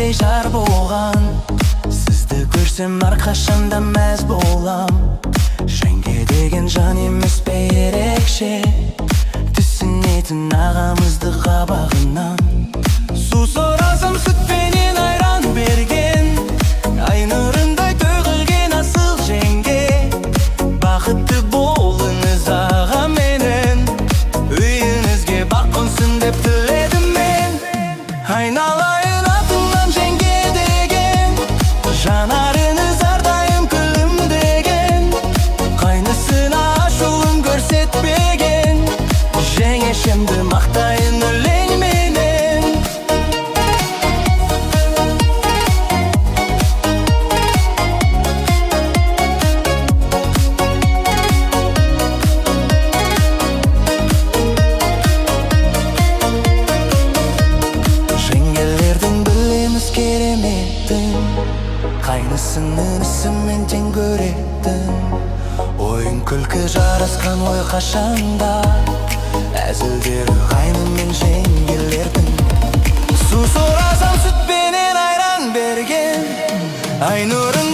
сендей жар болған. Сізді көрсем әрқашанда мәз болам. Жеңге деген жан емес пе ерекше, түсінетін ағамызды қабағынан. Су сорасам сүтпенен айран берген, ай нұрындай төгілген асыл жеңге. Бақытты болыңыз аға менен, үйіңізге бақ қонсын деп тіледім мен. Айналайын атыңнан жеңге деген, жанарыңыз әрдайым күлімдеген. Қайнысына ашуын көрсетпеген, жеңешемді мақтайын өлеңменен. Жеңгелердің білеміз кереметтің, қайнысының ісімен тең көретін. Ойын күлкі жарасқан ой қашанда, әзілдері қайны мен жеңгелердің. Су сорасам сүтпенен айран берген, ай нұрын